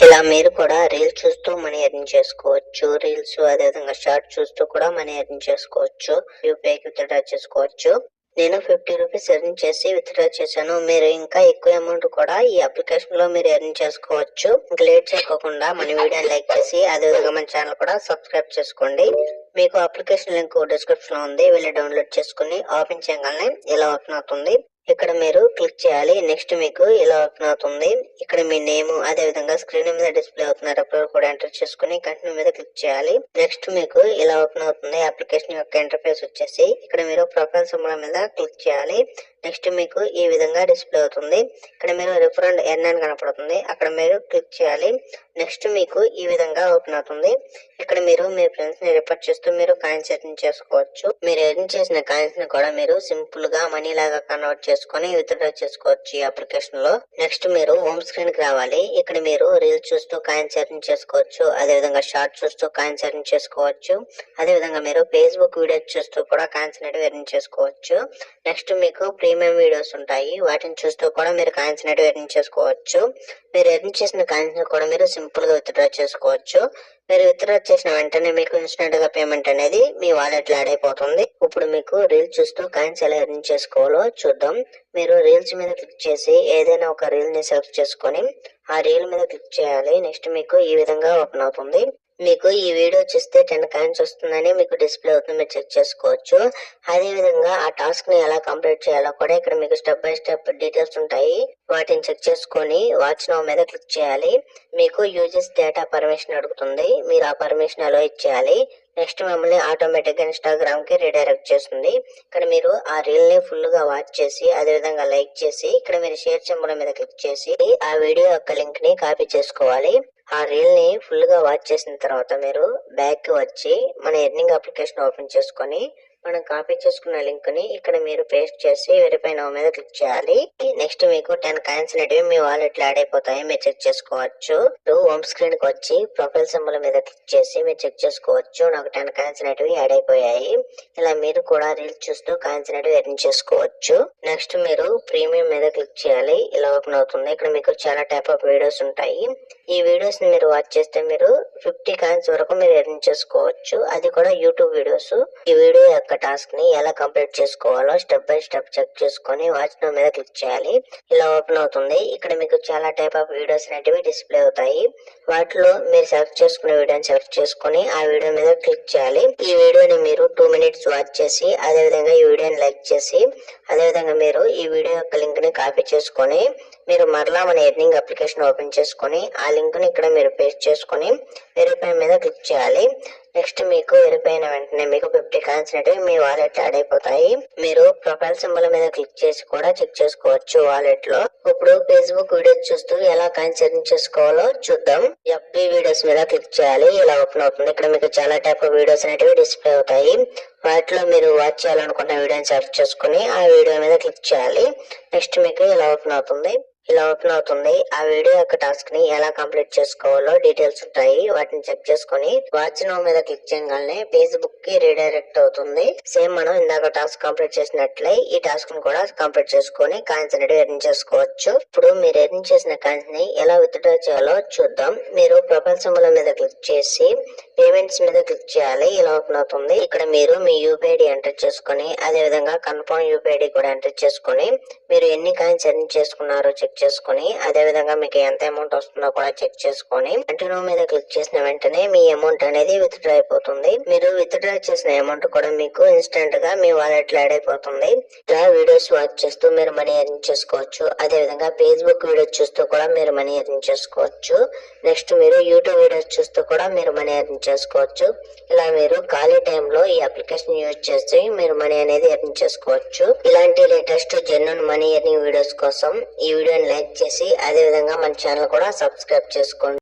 ఇలా మీరు కూడా రీల్స్ చూస్తూ మనీ ఎర్న్ చేసుకోవచ్చు. రీల్స్ అదే విధంగా షార్ట్ చూస్తూ కూడా మనీ ఎర్న్ చేసుకోవచ్చు. యూపీఐకి విత్డ్రా చేసుకోవచ్చు. నేను 50 రూపీస్ ఎర్న్ చేసి విత్డ్రా చేశాను. మీరు ఇంకా ఎక్కువ అమౌంట్ కూడా ఈ అప్లికేషన్ లో మీరు ఎర్న్ చేసుకోవచ్చు. ఇంకా లేట్ చేయకుండా మన వీడియోని లైక్ చేసి అదే విధంగా మన ఛానల్ కూడా సబ్స్క్రైబ్ చేసుకోండి. మీకు అప్లికేషన్ లింక్ డిస్క్రిప్షన్ లో ఉంది. వెళ్ళి డౌన్లోడ్ చేసుకుని ఓపెన్ చేయగానే ఇలా ఓపెన్ అవుతుంది. ఇక్కడ మీరు క్లిక్ చేయాలి. నెక్స్ట్ మీకు ఇలా ఓపెన్ అవుతుంది. ఇక్కడ మీ నేమ్ అదే విధంగా స్క్రీన్ మీద డిస్ప్లే అవుతున్నారు అప్పుడు కూడా ఎంటర్ చేసుకుని కంటిన్యూ మీద క్లిక్ చేయాలి. నెక్స్ట్ మీకు ఇలా ఓపెన్ అవుతుంది. అప్లికేషన్ యొక్క ఇంటర్ఫేస్ వచ్చేసి ఇక్కడ మీరు ప్రొఫైల్ సింబల్ మీద క్లిక్ చేయాలి. నెక్స్ట్ మీకు ఈ విధంగా డిస్ప్లే అవుతుంది. ఇక్కడ మీరు రిఫరెండ్ ఎర్న్ అని కనపడుతుంది. అక్కడ మీరు క్లిక్ చేయాలి. నెక్స్ట్ మీకు ఈ విధంగా ఓపెన్ అవుతుంది. ఇక్కడ మీరు మీ ఫ్రెండ్స్ ని రిఫర్ చేస్తూ మీరు కాయిన్స్ ఎర్న్ చేసుకోవచ్చు. మీరు ఎర్న్ చేసిన కాయిన్స్ ని కూడా మీరు సింపుల్ గా మనీ లాగా కన్వర్ట్ చేసుకుని విత్డ్రా చేసుకోవచ్చు ఈ అప్లికేషన్ లో. నెక్స్ట్ మీరు హోమ్ స్క్రీన్ కి రావాలి. ఇక్కడ మీరు రీల్స్ చూస్తూ కాయిన్స్ ఎర్న్ చేసుకోవచ్చు. అదే విధంగా షార్ట్ చూస్తూ కాయిన్స్ ఎర్న్ చేసుకోవచ్చు. అదే విధంగా మీరు ఫేస్బుక్ వీడియోస్ చూస్తూ కూడా కాయిన్స్ అనేవి ఎర్న్ చేసుకోవచ్చు. నెక్స్ట్ మీకు ప్రీమియం వీడియోస్ ఉంటాయి. వాటిని చూస్తూ కూడా మీరు కాయిన్స్ అనేవి ఎర్న్ చేసుకోవచ్చు. మీరు ఎర్న్ చేసిన కాయిన్స్ ని కూడా మీరు సింపుల్ గా విత్డ్రా చేసుకోవచ్చు. మీరు విత్డ్రా చేసిన వెంటనే మీకు ఇన్స్టెంట్ గా పేమెంట్ అనేది మీ వాలెట్ లో యాడ్ అయిపోతుంది. ఇప్పుడు మీకు రీల్స్ చూస్తూ కాయిన్స్ ఎలా ఎర్న్ చేసుకోవాలో చూద్దాం. మీరు రీల్స్ మీద క్లిక్ చేసి ఏదైనా ఒక రీల్ ని సెలెక్ట్ చేసుకొని ఆ రీల్ మీద క్లిక్ చేయాలి. నెక్స్ట్ మీకు ఈ విధంగా ఓపెన్ అవుతుంది. మీకు ఈ వీడియో చూస్తే 10 కాయిన్స్ వస్తుందని మీకు డిస్ప్లే అవుతుంది. మీరు చెక్ చేసుకోవచ్చు. అదే విధంగా ఆ టాస్క్ ని ఎలా కంప్లీట్ చేయాలో కూడా ఇక్కడ మీకు స్టెప్ బై స్టెప్ డీటెయిల్స్ ఉంటాయి. వాటిని చెక్ చేసుకొని వాచ్ నౌ మీద క్లిక్ చేయాలి. మీకు యూజర్స్ డేటా పర్మిషన్ అడుగుతుంది. మీరు ఆ పర్మిషన్ అలో ఇచ్చేయాలి. నెక్స్ట్ మిమ్మల్ని ఆటోమేటిక్ గా ఇన్స్టాగ్రామ్ కి రీడైరెక్ట్ చేస్తుంది. ఇక్కడ మీరు ఆ రీల్ ని ఫుల్ గా వాచ్ చేసి అదే విధంగా లైక్ చేసి ఇక్కడ మీరు షేర్ సింబల్ మీద క్లిక్ చేసి ఆ వీడియో యొక్క లింక్ ని కాపీ చేసుకోవాలి. ఆ రీల్ ని ఫుల్ గా వాచ్ చేసిన తర్వాత మీరు బ్యాక్ కి వచ్చి మన ఎర్నింగ్ అప్లికేషన్ ఓపెన్ చేసుకొని మనం కాపీ చేసుకున్న లింక్ ని ఇక్కడ మీరు పేస్ట్ చేసి వెరిఫై నౌ మీద క్లిక్ చేయాలి. నెక్స్ట్ మీకు 10 కాయిన్స్ అనేవి మీ వాలెట్ లో యాడ్ అయిపోతాయి. మీరు చెక్ చేసుకోవచ్చు. హోమ్ స్క్రీన్ కి వచ్చి ప్రొఫైల్ సింబల్ మీద క్లిక్ చేసి మీరు చెక్ చేసుకోవచ్చు. నాకు 10 కాయిన్స్ అనేవి యాడ్ అయిపోయాయి. ఇలా మీరు కూడా రీల్స్ చూస్తూ కాయిన్స్ అనేవి ఎర్న్ చేసుకోవచ్చు. నెక్స్ట్ మీరు ప్రీమియం మీద క్లిక్ చేయాలి. ఇలా ఓపెన్ అవుతుంది. ఇక్కడ మీకు చాలా టైప్ ఆఫ్ వీడియోస్ ఉంటాయి. ఈ వీడియోస్ ని మీరు వాచ్ చేస్తే మీరు 50 కాయిన్స్ వరకు మీరు ఎర్న్ చేసుకోవచ్చు. అది కూడా యూట్యూబ్ వీడియోస్. ఈ వీడియో యొక్క టాస్క్ ని ఎలా కంప్లీట్ చేసుకోవాలో స్టెప్ బై స్టెప్ చెక్ చేసుకొని వాచ్ నౌ మీద క్లిక్ చేయాలి. ఇలా ఓపెన్ అవుతుంది. ఇక్కడ మీకు చాలా టైప్ ఆఫ్ వీడియోస్ అనేటివి డిస్ప్లే అవుతాయి. వాటిలో మీరు సెలెక్ట్ చేసుకున్న వీడియోని సెలెక్ట్ చేసుకుని ఆ వీడియో మీద క్లిక్ చేయాలి. ఈ వీడియోని మీరు 2 మినిట్స్ వాచ్ చేసి అదే విధంగా ఈ వీడియోని లైక్ చేసి అదే విధంగా మీరు ఈ వీడియో యొక్క లింక్ ని కాపీ చేసుకొని మీరు మరలా మన ఎర్నింగ్ అప్లికేషన్ ఓపెన్ చేసుకొని ఆ లింక్ ని ఇక్కడ మీరు పేస్ట్ చేసుకొని వెరిఫై మీద క్లిక్ చేయాలి. నెక్స్ట్ మీకు వెరిఫై అయిన వెంటనే మీకు 50 కాయిన్స్ అనేవి మీ వాలెట్ యాడ్ అయిపోతాయి. మీరు ప్రొఫైల్ సింబల్ మీద క్లిక్ చేసి కూడా చెక్ చేసుకోవచ్చు వాలెట్ లో. ఇప్పుడు ఫేస్బుక్ వీడియోస్ చూస్తూ ఎలా కాయిన్స్ ఎర్న్ చేసుకోవాలో చూద్దాం. ఎఫ్బీ వీడియోస్ మీద క్లిక్ చేయాలి. ఇలా ఓపెన్ అవుతుంది. ఇక్కడ మీకు చాలా టైప్ ఆఫ్ వీడియోస్ అనేవి డిస్ప్లే అవుతాయి. వాటిలో మీరు వాచ్ చేయాలనుకున్న వీడియోని సెర్చ్ చేసుకుని ఆ వీడియో మీద క్లిక్ చేయాలి. నెక్స్ట్ మీకు ఇలా ఓపెన్ అవుతుంది. ఇలా ఓపెన్ అవుతుంది. ఆ వీడియో యొక్క టాస్క్ ని ఎలా కంప్లీట్ చేసుకోవాలో డీటెయిల్స్ ఉంటాయి. వాటిని చెక్ చేసుకుని వాచ్ నౌ మీద క్లిక్ చేయగానే ఫేస్బుక్ కి రీడైరెక్ట్ అవుతుంది. సేమ్ మనం ఇందాక టాస్క్ కంప్లీట్ చేసినట్లే ఈ టాస్క్ ని కూడా కంప్లీట్ చేసుకుని కాయిన్స్ అనేవి ఎర్న్ చేసుకోవచ్చు. ఇప్పుడు మీరు ఎర్న్ చేసిన కాయిన్స్ ని ఎలా విత్డ్రా చేయాలో చూద్దాం. మీరు ప్రొఫైల్ సింబల్ మీద క్లిక్ చేసి పేమెంట్స్ మీద క్లిక్ చేయాలి. ఇలా ఓపెన్ అవుతుంది. ఇక్కడ మీరు మీ యూపీఐడి ఎంటర్ చేసుకుని అదే విధంగా కన్ఫర్మ్ యూపీఐడి కూడా ఎంటర్ చేసుకుని మీరు ఎన్ని కాయిన్స్ ఎర్న్ చేసుకున్నారో చెక్ చేసుకుని అదే విధంగా మీకు ఎంత అమౌంట్ వస్తుందో కూడా చెక్ చేసుకుని కంటిన్యూ మీద క్లిక్ చేసిన వెంటనే మీ అమౌంట్ అనేది విత్డ్రా అయిపోతుంది. మీరు విత్డ్రా చేసిన అమౌంట్ కూడా మీకు ఇన్స్టెంట్ గా మీ వాలెట్ లో యాడ్ అయిపోతుంది. ఇలా వీడియోస్ వాచ్ చేస్తూ మీరు మనీ ఎర్న్ చేసుకోవచ్చు. అదే విధంగా ఫేస్బుక్ వీడియోస్ చూస్తూ కూడా మీరు మనీ ఎర్న్ చేసుకోవచ్చు. నెక్స్ట్ మీరు యూట్యూబ్ వీడియోస్ చూస్తూ కూడా మీరు మనీ ఎర్న్ చేసుకోవచ్చు. ఇలా మీరు ఖాళీ టైంలో ఈ అప్లికేషన్ యూజ్ చేసి మీరు మనీ అనేది ఎర్న్ చేసుకోవచ్చు. ఇలాంటి latest genuine money earning videos కోసం ఈ వీడియోని లైక్ చేసి అదే విధంగా మన ఛానల్ కూడా సబ్స్క్రైబ్ చేసుకోండి.